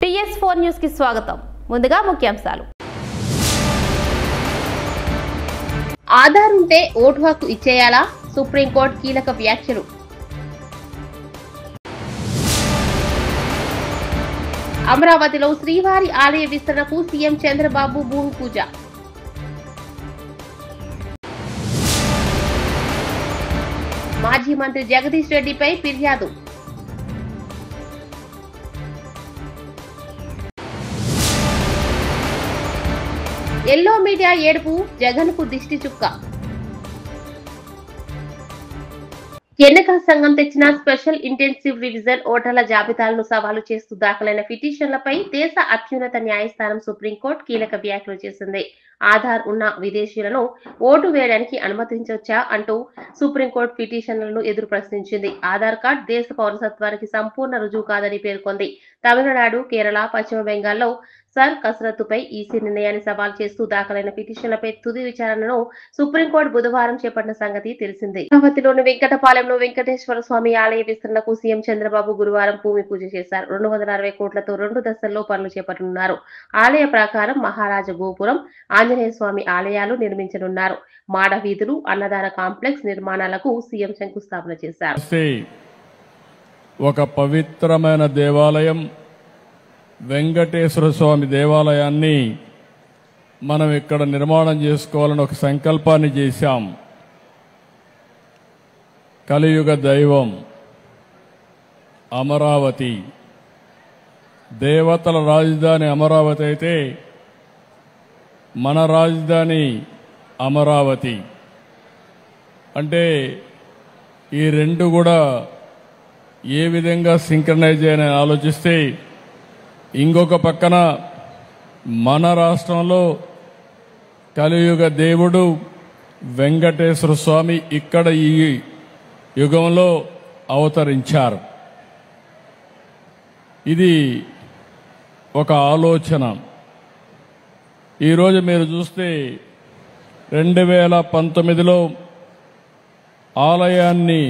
TS4 news కి స్వాగతం. ముందుగా ముఖ్యాంశాలు. ఆధార్ ఉంటే ఓటు హక్కు ఇచ్చేయాలా? సుప్రీంకోర్టు కీలక వ్యాఖ్యలు. అమరావతిలో శ్రీవారి ఆలయ విస్తరణకు సీఎం చంద్రబాబు భూమి పూజ. మాజీ మంత్రి జగదీష్ రెడ్డిపై ఫిర్యాదు. ఎల్లో మీడియా ఏడుపు, జగన్ కు దిష్టి చుక్క. ఎన్నికల సంఘం తెచ్చిన స్పెషల్ ఇంటెన్సివ్ రివిజన్ ఓటర్ల జాబితాలను సవాలు చేస్తూ దాఖలైన పిటిషన్లపై దేశ అత్యున్నత న్యాయస్థానం సుప్రీంకోర్టు కీలక వ్యాఖ్యలు చేసింది. ఆధార్ ఉన్న విదేశీయులను ఓటు వేయడానికి అనుమతించవచ్చా అంటూ సుప్రీంకోర్టు పిటిషన్లను ఎదురు ప్రశ్నించింది. ఆధార్ కార్డు దేశ పౌరసత్వానికి సంపూర్ణ రుజువు కాదని పేర్కొంది. తమిళనాడు, కేరళ, పశ్చిమ బెంగాల్లో సర్ కసరత్తుపై ఈసీ నిర్ణయాన్ని సవాల్ చేస్తూ దాఖలైన పిటిషన్లపై తుది విచారణను సుప్రీంకోర్టు బుధవారం చేపట్టిన సంగతి తెలిసిందే. అమరావతిలోని వెంకటపాలెంలో వెంకటేశ్వర స్వామి ఆలయ విస్తరణకు సీఎం చంద్రబాబు గురువారం భూమి పూజ చేశారు. 260 కోట్లతో 2 దశల్లో పనులు చేపట్టనున్నారు. ఆలయ ప్రాకారం, మహారాజ గోపురం, ఆంజనేయ స్వామి ఆలయాలు నిర్మించనున్నారు. మాడ వీధులు, అన్నదాన కాంప్లెక్స్ నిర్మాణాలకు సీఎం శంకుస్థాపన చేశారు. ఒక పవిత్రమైన దేవాలయం వెంకటేశ్వర స్వామి దేవాలయాన్ని మనం ఇక్కడ నిర్మాణం చేసుకోవాలని ఒక సంకల్పాన్ని చేశాం. కలియుగ దైవం అమరావతి, దేవతల రాజధాని అమరావతి అయితే మన రాజధాని అమరావతి. అంటే ఈ రెండు కూడా ఏ విధంగా సింక్రనైజ్ చేయని ఆలోచిస్తే, ఇంకొక పక్కన మన రాష్ట్రంలో కలియుగ దేవుడు వెంకటేశ్వర స్వామి ఇక్కడ ఈ యుగంలో అవతరించారు. ఇది ఒక ఆలోచన. ఈరోజు మీరు చూస్తే 2019లో ఆలయాన్ని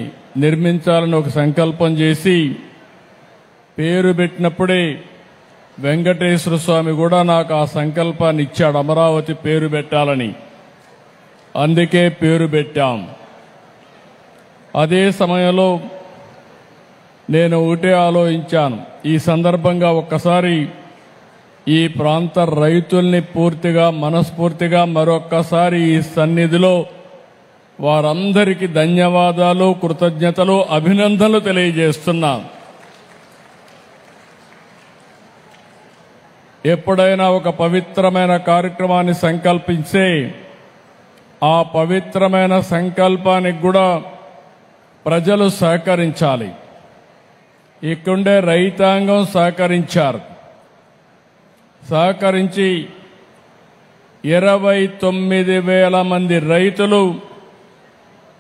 నిర్మించాలని ఒక సంకల్పం చేసి పేరు పెట్టినప్పుడే వెంకటేశ్వర స్వామి కూడా నాకు ఆ సంకల్పాన్ని ఇచ్చాడు, అమరావతి పేరు పెట్టాలని. అందుకే పేరు పెట్టాం. అదే సమయంలో నేను ఒకటే ఆలోచించాను, ఈ సందర్భంగా ఒక్కసారి ఈ ప్రాంత రైతుల్ని పూర్తిగా మనస్ఫూర్తిగా మరొక్కసారి ఈ సన్నిధిలో వారందరికీ ధన్యవాదాలు, కృతజ్ఞతలు, అభినందనలు తెలియజేస్తున్నాం. ఎప్పుడైనా ఒక పవిత్రమైన కార్యక్రమాన్ని సంకల్పించే ఆ పవిత్రమైన సంకల్పానికి కూడా ప్రజలు సహకరించాలి. ఇక్కడుండే రైతాంగం సహకరించి 29,000 మంది రైతులు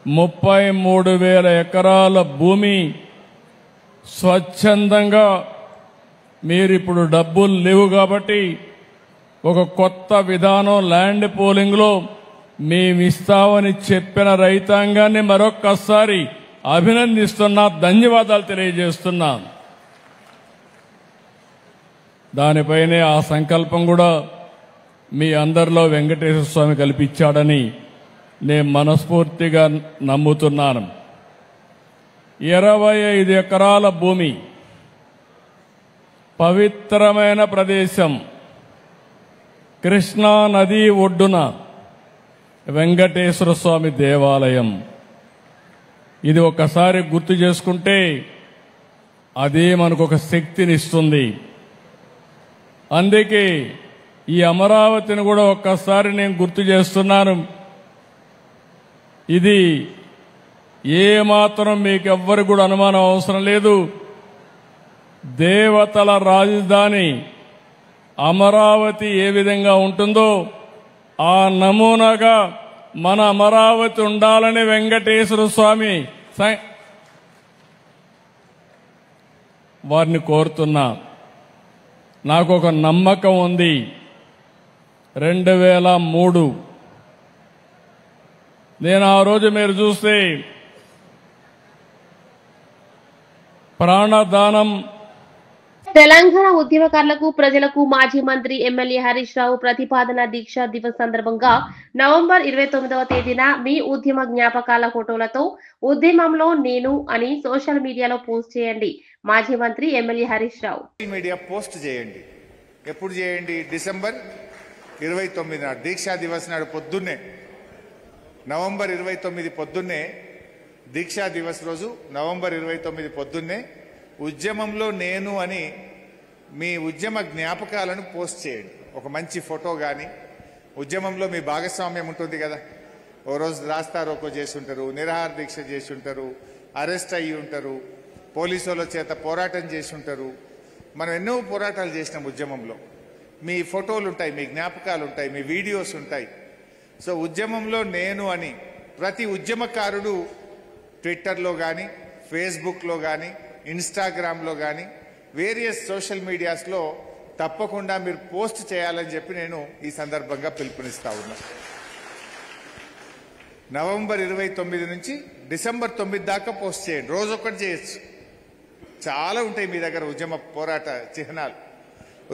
33,000 ఎకరాల భూమి స్వచ్ఛందంగా, మీరిప్పుడు డబ్బులు లేవు కాబట్టి ఒక కొత్త విధానం ల్యాండ్ పోలింగ్లో మేమిస్తామని చెప్పిన రైతాంగాన్ని మరొక్కసారి అభినందిస్తున్నా, ధన్యవాదాలు తెలియజేస్తున్నా. దానిపైనే ఆ సంకల్పం కూడా మీ అందరిలో వెంకటేశ్వర స్వామి కల్పించాడని నేను మనస్ఫూర్తిగా నమ్ముతున్నాను. 25 ఎకరాల భూమి, పవిత్రమైన ప్రదేశం, కృష్ణా నది ఒడ్డున వెంకటేశ్వర స్వామి దేవాలయం. ఇది ఒక్కసారి గుర్తు చేసుకుంటే అదే మనకు ఒక శక్తినిస్తుంది. అందుకే ఈ అమరావతిని కూడా ఒక్కసారి నేను గుర్తు చేస్తున్నాను. ఇది ఏమాత్రం మీకు ఎవ్వరు కూడా అనుమానం అవసరం లేదు. దేవతల రాజధాని అమరావతి ఏ విధంగా ఉంటుందో ఆ నమూనాగా మన అమరావతి ఉండాలని వెంకటేశ్వర స్వామి వారిని కోరుతున్నా. నాకు ఒక నమ్మకం ఉంది. 2003 నేను ఆ రోజు మీరు చూస్తే ప్రాణదానం తెలంగాణ ఉద్యమకారులకు ప్రజలకు మాజీ మంత్రి ఎమ్మెల్యే హరీష్ రావు ప్రతిపాదన దీక్షా దివస్ సందర్భంగా నవంబర్ 29వ తేదీన మీ ఉద్యమ జ్ఞాపకాల ఫోటోలతో ఉద్యమంలో నేను అని సోషల్ మీడియాలో పోస్ట్ చేయండి. మాజీ మంత్రి MLA Harish Rao media post చేయండి. ఎప్పుడు చేయండి? డిసెంబర్ 29 నాడు దీక్షా దివస్ నాడు పొద్దున్నే, నవంబర్ 29 పొద్దున్నే దీక్షా దివస్ రోజు నవంబర్ 29 పొద్దున్నే ఉద్యమంలో నేను అని మీ ఉద్యమ జ్ఞాపకాలను పోస్ట్ చేయండి. ఒక మంచి ఫోటో కానీ, ఉద్యమంలో మీ భాగస్వామ్యం ఉంటుంది కదా. ఓ రోజు రాస్తారోకో చేసి ఉంటారు, నిరాహార దీక్ష చేసి ఉంటారు, అరెస్ట్ అయ్యి ఉంటారు, పోలీసు వాళ్ళ చేత పోరాటం చేసి ఉంటారు. మనం ఎన్నో పోరాటాలు చేసినాం ఉద్యమంలో. మీ ఫోటోలు ఉంటాయి, మీ జ్ఞాపకాలు ఉంటాయి, మీ వీడియోస్ ఉంటాయి. సో ఉద్యమంలో నేను అని ప్రతి ఉద్యమకారుడు ట్విట్టర్లో కానీ, ఫేస్బుక్లో కానీ, ఇన్స్టాగ్రామ్లో కానీ, వేరియస్ సోషల్ మీడియాస్లో తప్పకుండా మీరు పోస్ట్ చేయాలని చెప్పి నేను ఈ సందర్భంగా పిలుపునిస్తా ఉన్నా. నవంబర్ 29 నుంచి డిసెంబర్ 9 దాకా పోస్ట్ చేయండి. రోజొక్కటి చేయొచ్చు. చాలా ఉంటాయి మీ దగ్గర ఉద్యమ పోరాట చిహ్నాలు.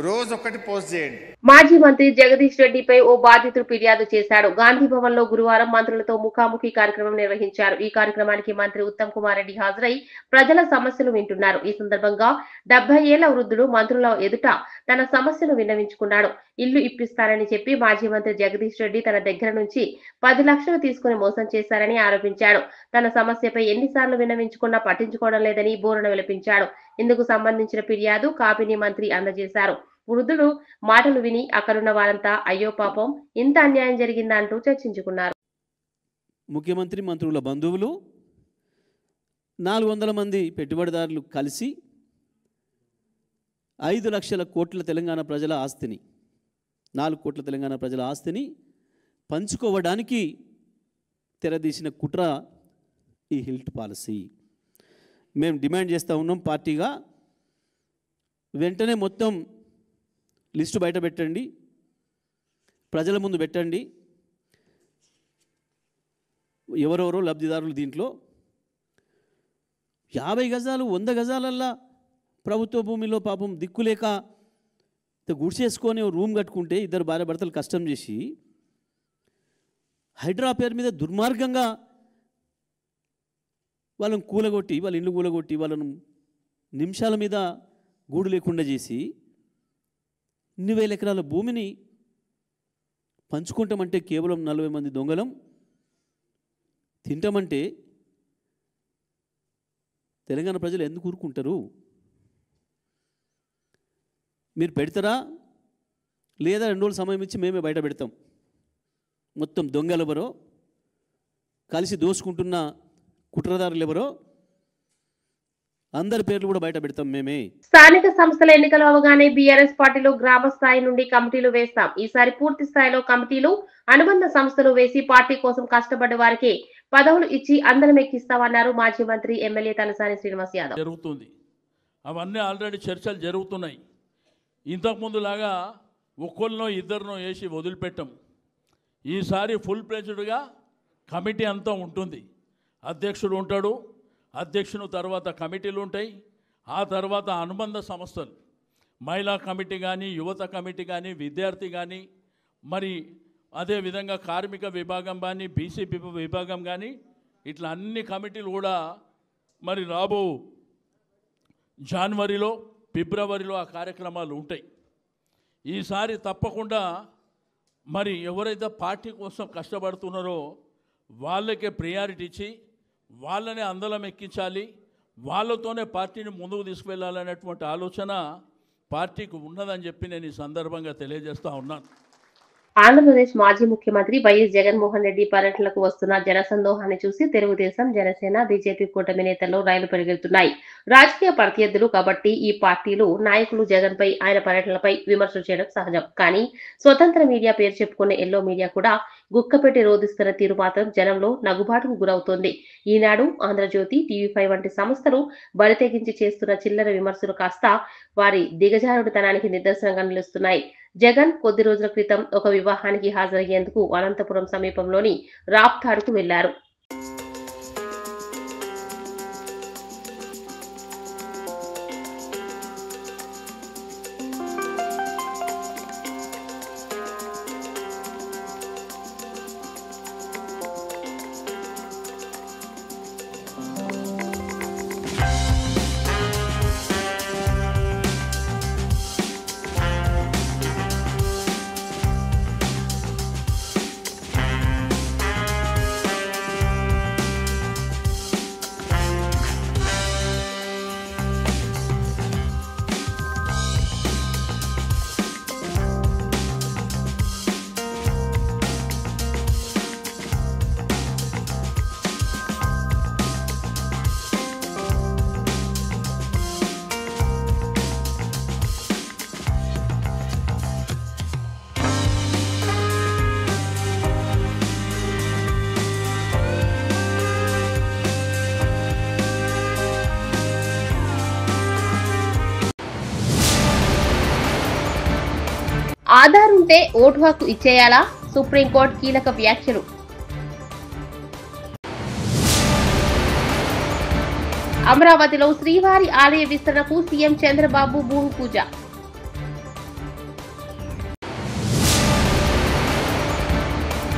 రోజొక్కటి పోస్ట్ చేయండి. మాజీ మంత్రి జగదీష్ రెడ్డిపై ఓ బాధితుడు ఫిర్యాదు చేశాడు. గాంధీ భవన్ లో గురువారం మంత్రులతో ముఖాముఖి కార్యక్రమం నిర్వహించారు. ఈ కార్యక్రమానికి మంత్రి ఉత్తమ్ కుమార్ రెడ్డి హాజరై ప్రజల సమస్యలు వింటున్నారు. ఈ సందర్భంగా 70 ఏళ్ల వృద్ధుడు మంత్రుల ఎదుట తన సమస్యను విన్నవించుకున్నాడు. ఇల్లు ఇప్పిస్తానని చెప్పి మాజీ మంత్రి జగదీష్ రెడ్డి తన దగ్గర నుంచి 10 లక్షలు తీసుకుని మోసం చేశారని ఆరోపించాడు. తన సమస్యపై ఎన్నిసార్లు విన్నవించుకున్నా పట్టించుకోవడం లేదని బోరున విలపించాడు. ఇందుకు సంబంధించిన ఫిర్యాదు కాపీని మంత్రి అందజేశారు. వృద్ధుడు మాటలు విని అక్కడున్న వారంతా అయ్యో పాపం ఇంత అన్యాయం జరిగిందా అంటూ చర్చించుకున్నారు. ముఖ్యమంత్రి మంత్రుల బంధువులు 400 మంది పెట్టుబడిదారులు కలిసి 5 లక్షల కోట్ల తెలంగాణ ప్రజల ఆస్తిని, 4 కోట్ల తెలంగాణ ప్రజల ఆస్తిని పంచుకోవడానికి తెరదీసిన కుట్ర ఈ హిల్ట్ పాలసీ. మేము డిమాండ్ చేస్తూ ఉన్నాం పార్టీగా, వెంటనే మొత్తం లిస్టు బయట పెట్టండి, ప్రజల ముందు పెట్టండి. ఎవరెవరో లబ్ధిదారులు దీంట్లో 50 గజాలు 100 గజాలల్లా ప్రభుత్వ భూమిలో పాపం దిక్కులేక గుడిసేసుకొని రూమ్ కట్టుకుంటే ఇద్దరు భార్య భర్తలు కష్టం చేసి హైడ్రా పేరు మీద దుర్మార్గంగా వాళ్ళని కూలగొట్టి, వాళ్ళ ఇల్లు కూలగొట్టి, వాళ్ళను నిమిషాల మీద గూడు లేకుండా చేసి 1,000 ఎకరాల భూమిని పంచుకుంటామంటే కేవలం 40 మంది దొంగలం తింటామంటే తెలంగాణ ప్రజలు ఎందుకు ఊరుకుంటారు? మీరు పెడతారా లేదా 2 రోజులు సమయం ఇచ్చి మేమే బయట పెడతాం. మొత్తం దొంగలు ఎవరో, కలిసి దోసుకుంటున్న కుట్రదారులు ఎవరో అందరి పేర్లు కూడా బయట పెడతాం మేమే. స్థానిక సంస్థల ఎన్నికలు అవగానే బీఆర్ఎస్ పార్టీలో గ్రామ స్థాయి నుండి కమిటీలు వేస్తాం. ఈసారి పూర్తి స్థాయిలో కమిటీలు, అనుబంధ సంస్థలు వేసి పార్టీ కోసం కష్టపడ్డ వారికి పదవులు ఇచ్చి అందరం ఎక్కిస్తామన్నారు మాజీ మంత్రి ఎమ్మెల్యే తలసాని శ్రీనివాస్ యాదవ్. జరుగుతుంది, అవన్నీ ఆల్రెడీ చర్చలు జరుగుతున్నాయి. ఇంతకుముందు లాగా ఒక్కరినో ఇద్దరినో వేసి వదిలిపెట్టం. ఈసారి ఫుల్ ప్లేజ్డ్గా కమిటీ అంతా ఉంటుంది. అధ్యక్షుడు ఉంటాడు, అధ్యక్షుని తర్వాత కమిటీలు ఉంటాయి, ఆ తర్వాత అనుబంధ సంస్థలు, మహిళా కమిటీ కానీ, యువత కమిటీ కానీ, విద్యార్థి కానీ, మరి అదేవిధంగా కార్మిక విభాగం కానీ, బీసీ విభాగం కానీ, ఇట్లా అన్ని కమిటీలు కూడా మరి రాబో జనవరిలో ఫిబ్రవరిలో ఆ కార్యక్రమాలు ఉంటాయి. ఈసారి తప్పకుండా మరి ఎవరైతే పార్టీ కోసం కష్టపడుతున్నారో వాళ్ళకే ప్రియారిటీ ఇచ్చి వాళ్ళనే అందలం ఎక్కించాలి, వాళ్ళతోనే పార్టీని ముందుకు తీసుకువెళ్ళాలనేటువంటి ఆలోచన పార్టీకి ఉన్నదని చెప్పి నేను ఈ సందర్భంగా తెలియజేస్తూ ఉన్నాను. ఆంధ్రప్రదేశ్ మాజీ ముఖ్యమంత్రి వైఎస్ జగన్మోహన్ రెడ్డి పర్యటనకు వస్తున్న జనసందోహాన్ని చూసి తెలుగుదేశం, జనసేన, బీజేపీ కూటమి నేతల్లో రైలు పరిగెడుతున్నాయి. రాజకీయ ప్రత్యర్థులు కాబట్టి ఈ పార్టీలు నాయకులు జగన్ పై, ఆయన పర్యటనలపై విమర్శలు చేయడం సహజం. కానీ స్వతంత్ర మీడియా పేరు చెప్పుకునే ఎల్లో మీడియా కూడా గుక్కపెట్టి రోధిస్తున్న తీరు మాత్రం జనంలో నగుబాటుకు గురవుతోంది. ఈనాడు, ఆంధ్రజ్యోతి, టీవీ5 వంటి సంస్థలు బరితెగించి చేస్తున్న చిల్లర విమర్శలు కాస్త వారి దిగజారుడుతనానికి నిదర్శనంగా నిలుస్తున్నాయి. జగన్ కొద్ది రోజుల క్రితం ఒక వివాహానికి హాజరయ్యేందుకు అనంతపురం సమీపంలోని రాప్తాడుకు వెళ్లారు. ఆధార్ ఉంటే ఓటు హక్కు ఇచ్చేయాలా? సుప్రీంకోర్టు కీలక వ్యాఖ్యలు. అమరావతిలో శ్రీవారి ఆలయ విస్తరణకు సీఎం చంద్రబాబు భూమి పూజ.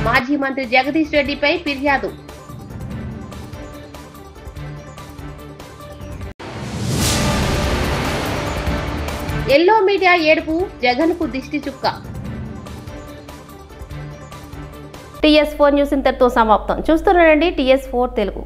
మాజీ మంత్రి జగదీష్ రెడ్డిపై ఫిర్యాదు. ఎల్లో మీడియా ఏడుపు, జగన్కు దిష్టి చుక్క. TS4 న్యూస్ ఇంతటితో సమాప్తం. చూస్తున్నారండి TS4 తెలుగు.